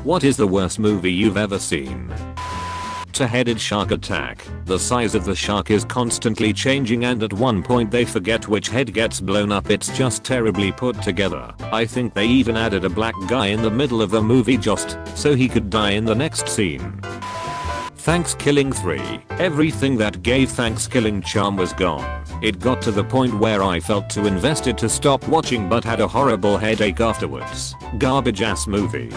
What is the worst movie you've ever seen? Two-headed shark attack. The size of the shark is constantly changing and at one point they forget which head gets blown up. It's just terribly put together. I think they even added a black guy in the middle of the movie just so he could die in the next scene. Thanksgiving 3. Everything that gave Thanksgiving charm was gone. It got to the point where I felt too invested to stop watching but had a horrible headache afterwards. Garbage ass movie.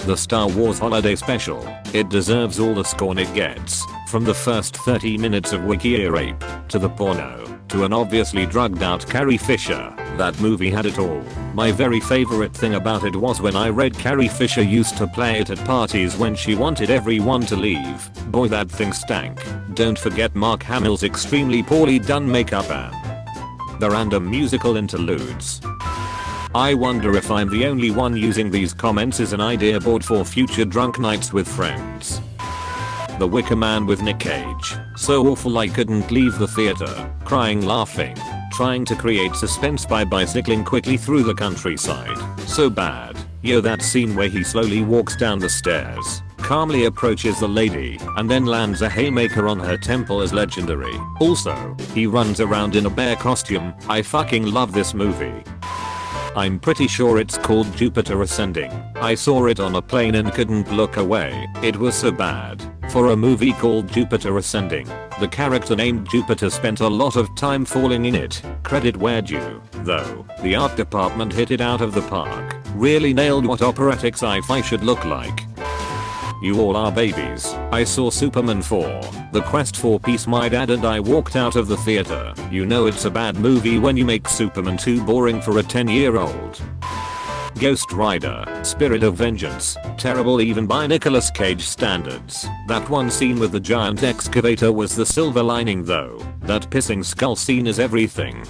The Star Wars Holiday Special. It deserves all the scorn it gets. From the first 30 minutes of wiki rape, to the porno, to an obviously drugged out Carrie Fisher. That movie had it all. My very favorite thing about it was when I read Carrie Fisher used to play it at parties when she wanted everyone to leave. Boy, that thing stank. Don't forget Mark Hamill's extremely poorly done makeup and the random musical interludes. I wonder if I'm the only one using these comments as an idea board for future drunk nights with friends. The Wicker Man with Nick Cage. So awful I couldn't leave the theater. Crying, laughing, trying to create suspense by bicycling quickly through the countryside. So bad. Yo, that scene where he slowly walks down the stairs, calmly approaches the lady, and then lands a haymaker on her temple is legendary. Also, he runs around in a bear costume. I fucking love this movie. I'm pretty sure it's called Jupiter Ascending. I saw it on a plane and couldn't look away. It was so bad. For a movie called Jupiter Ascending, the character named Jupiter spent a lot of time falling in it. Credit where due, though. The art department hit it out of the park. Really nailed what operatic sci-fi should look like. You all are babies. I saw Superman 4, The Quest for Peace. My dad and I walked out of the theater. You know it's a bad movie when you make Superman too boring for a 10-year-old. Ghost Rider, Spirit of Vengeance. Terrible even by Nicolas Cage standards. That one scene with the giant excavator was the silver lining though. That pissing skull scene is everything.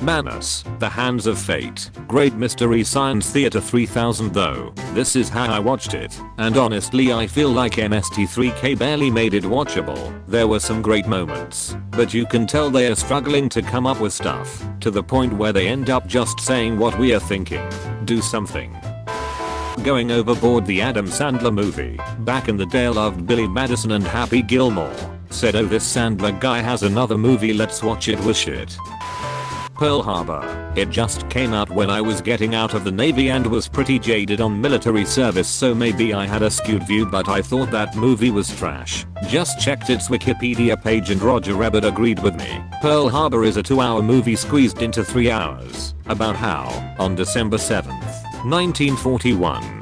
Manus, The Hands of Fate. Great Mystery Science Theater 3000 though. This is how I watched it, and honestly I feel like MST3K barely made it watchable. There were some great moments, but you can tell they are struggling to come up with stuff, to the point where they end up just saying what we are thinking. Do something. Going overboard. The Adam Sandler movie. Back in the day I loved Billy Madison and Happy Gilmore. Said, oh, this Sandler guy has another movie, let's watch it. Was shit. Pearl Harbor. It just came out when I was getting out of the Navy and was pretty jaded on military service, so maybe I had a skewed view, but I thought that movie was trash. Just checked its Wikipedia page and Roger Rabbit agreed with me. Pearl Harbor is a 2-hour movie squeezed into 3 hours. About how, on December 7th, 1941,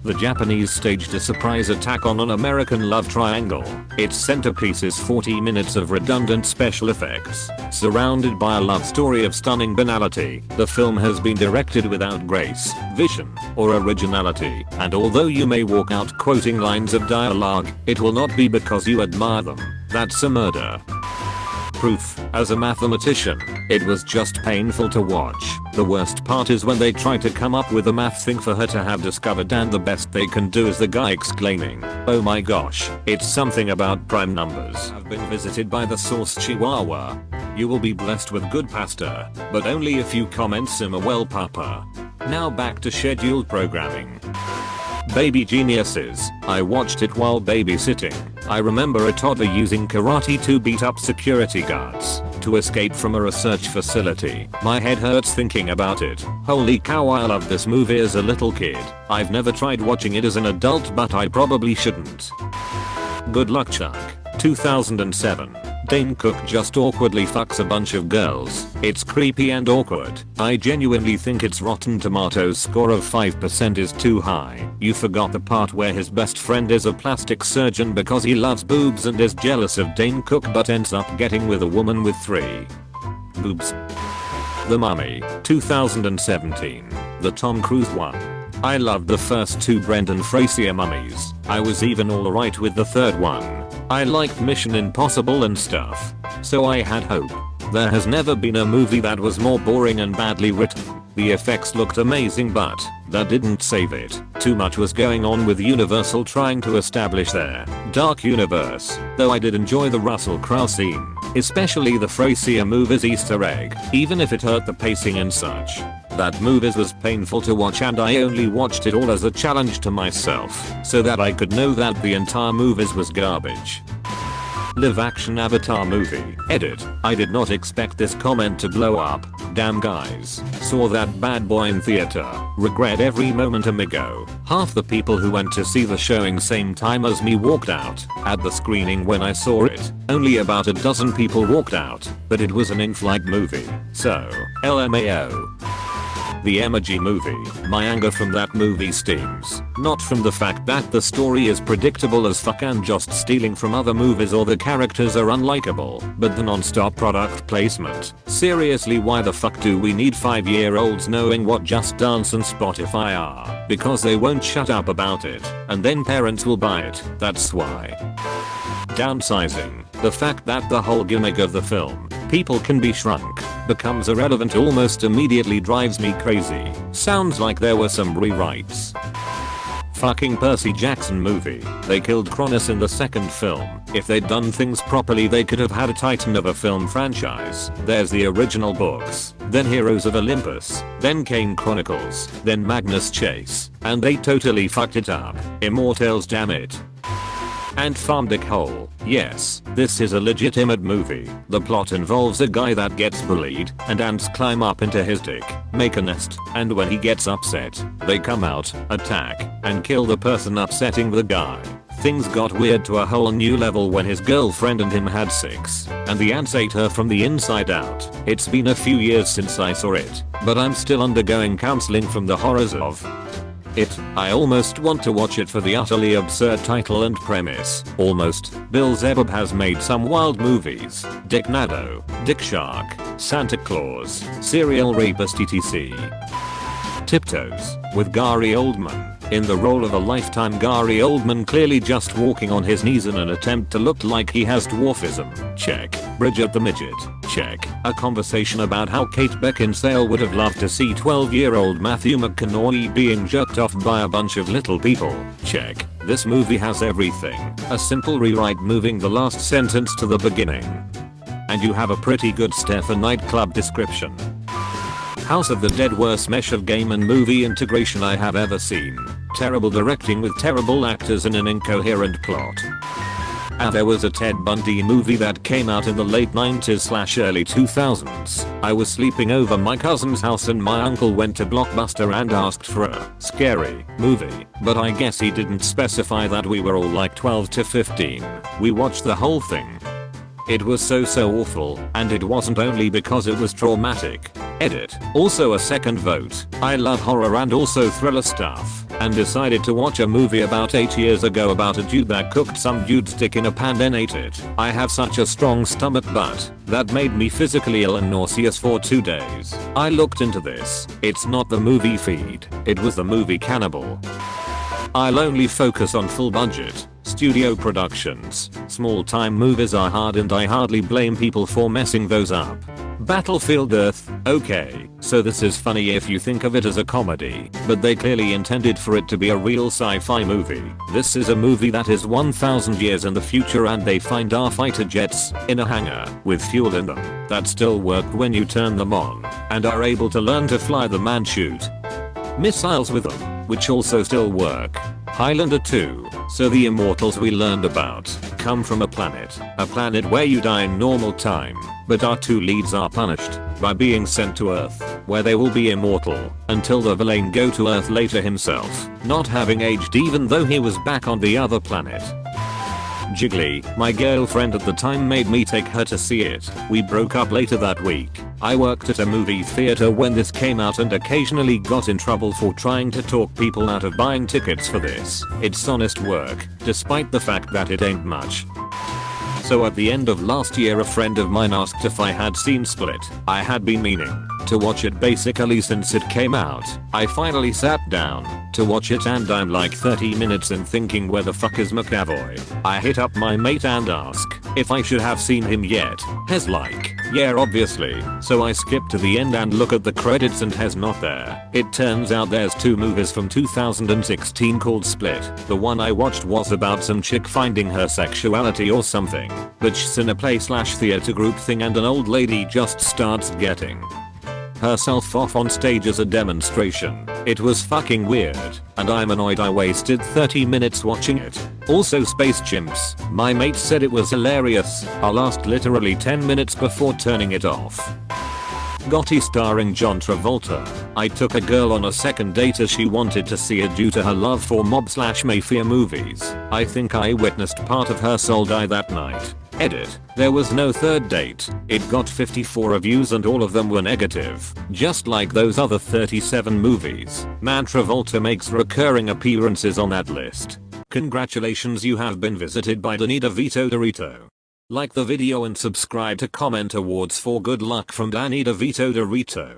the Japanese staged a surprise attack on an American love triangle. Its centerpiece is 40 minutes of redundant special effects, surrounded by a love story of stunning banality. The film has been directed without grace, vision, or originality, and although you may walk out quoting lines of dialogue, it will not be because you admire them. That's a murder. Proof. As a mathematician, it was just painful to watch. The worst part is when they try to come up with a math thing for her to have discovered, and the best they can do is the guy exclaiming, oh my gosh, it's something about prime numbers. I've been visited by the sauce chihuahua. You will be blessed with good pasta, but only if you comment simmer well papa. Now back to scheduled programming. Baby Geniuses. I watched it while babysitting. I remember a toddler using karate to beat up security guards to escape from a research facility. My head hurts thinking about it. Holy cow, I loved this movie as a little kid. I've never tried watching it as an adult, but I probably shouldn't. Good Luck Chuck. 2007. Dane Cook just awkwardly fucks a bunch of girls. It's creepy and awkward. I genuinely think its Rotten Tomatoes score of 5% is too high. You forgot the part where his best friend is a plastic surgeon because he loves boobs and is jealous of Dane Cook but ends up getting with a woman with 3 boobs. The Mummy. 2017. The Tom Cruise one. I loved the first 2 Brendan Fraser mummies. I was even alright with the third one. I liked Mission Impossible and stuff, so I had hope. There has never been a movie that was more boring and badly written. The effects looked amazing, but that didn't save it. Too much was going on with Universal trying to establish their dark universe, though I did enjoy the Russell Crowe scene, especially the Fraser move as Easter egg, even if it hurt the pacing and such. that movies was painful to watch and I only watched it all as a challenge to myself so that I could know that the entire movies was garbage. Live action Avatar movie. Edit. I did not expect this comment to blow up. Damn guys. Saw that bad boy in theater. Regret every moment amigo. Half the people who went to see the showing same time as me walked out. At the screening when I saw it, only about a dozen people walked out, but it was an in-flight movie. So, LMAO. The Emoji Movie. My anger from that movie steams. Not from the fact that the story is predictable as fuck and just stealing from other movies or the characters are unlikable, but the non-stop product placement. Seriously, why the fuck do we need 5-year-olds knowing what Just Dance and Spotify are? Because they won't shut up about it, and then parents will buy it, that's why. Downsizing. The fact that the whole gimmick of the film, people can be shrunk, becomes irrelevant almost immediately drives me crazy. Sounds like there were some rewrites. Fucking Percy Jackson movie. They killed Cronus in the second film. If they'd done things properly they could have had a titan of a film franchise. There's the original books, then Heroes of Olympus, then Kane Chronicles, then Magnus Chase, and they totally fucked it up. Immortals, damn it. And Farm Dick Hole. Yes, this is a legitimate movie. The plot involves a guy that gets bullied, and ants climb up into his dick, make a nest, and when he gets upset, they come out, attack, and kill the person upsetting the guy. Things got weird to a whole new level when his girlfriend and him had sex, and the ants ate her from the inside out. It's been a few years since I saw it, but I'm still undergoing counseling from the horrors of it. I almost want to watch it for the utterly absurd title and premise. Almost. Bill Zebub has made some wild movies. Dick Nado, Dick Shark, Santa Claus, Serial Rapist etc. Tiptoes, with Gary Oldman. In the role of a lifetime, Gary Oldman clearly just walking on his knees in an attempt to look like he has dwarfism. Check. Bridget the Midget. Check. A conversation about how Kate Beckinsale would have loved to see 12-year-old Matthew McConaughey being jerked off by a bunch of little people. Check. This movie has everything. A simple rewrite moving the last sentence to the beginning. And you have a pretty good Stefan nightclub description. House of the Dead, worst mesh of game and movie integration I have ever seen. Terrible directing with terrible actors and an incoherent plot. And there was a Ted Bundy movie that came out in the late 90s/early 2000s. I was sleeping over my cousin's house and my uncle went to Blockbuster and asked for a scary movie, but I guess he didn't specify that we were all like 12 to 15. We watched the whole thing. It was so awful, and it wasn't only because it was traumatic. Edit. Also a second vote. I love horror and also thriller stuff, and decided to watch a movie about 8 years ago about a dude that cooked some dude's dick in a pan then ate it. I have such a strong stomach but that made me physically ill and nauseous for 2 days. I looked into this. It's not the movie feed. It was the movie Cannibal. I'll only focus on full budget studio productions. Small time movies are hard and I hardly blame people for messing those up. Battlefield Earth, okay, so this is funny if you think of it as a comedy, but they clearly intended for it to be a real sci-fi movie. This is a movie that is 1000 years in the future and they find our fighter jets in a hangar with fuel in them that still work when you turn them on and are able to learn to fly them and shoot missiles with them, which also still work. Highlander 2. So the immortals we learned about come from a planet where you die in normal time, but our two leads are punished by being sent to Earth, where they will be immortal until the villain go to Earth later himself, not having aged even though he was back on the other planet. Jiggly, my girlfriend at the time made me take her to see it. We broke up later that week. I worked at a movie theater when this came out and occasionally got in trouble for trying to talk people out of buying tickets for this. It's honest work, despite the fact that it ain't much. So at the end of last year a friend of mine asked if I had seen Split. I had been meaning to watch it basically since it came out. I finally sat down to watch it and I'm like 30 minutes in thinking where the fuck is McAvoy. I hit up my mate and ask if I should have seen him yet. Hes like, yeah obviously. So I skip to the end and look at the credits and Hes not there. It turns out there's 2 movies from 2016 called Split. The one I watched was about some chick finding her sexuality or something, but she's in a play/theater group thing and an old lady just starts getting herself off on stage as a demonstration. It was fucking weird, and I'm annoyed I wasted 30 minutes watching it. Also Space Chimps. My mate said it was hilarious. I lost literally 10 minutes before turning it off. Gotti starring John Travolta. I took a girl on a second date as she wanted to see it due to her love for mob/mafia movies. I think I witnessed part of her soul die that night. Edit. There was no third date. It got 54 reviews and all of them were negative. Just like those other 37 movies. Man, Travolta makes recurring appearances on that list. Congratulations, you have been visited by Danny DeVito Dorito. Like the video and subscribe to comment awards for good luck from Danny DeVito Dorito.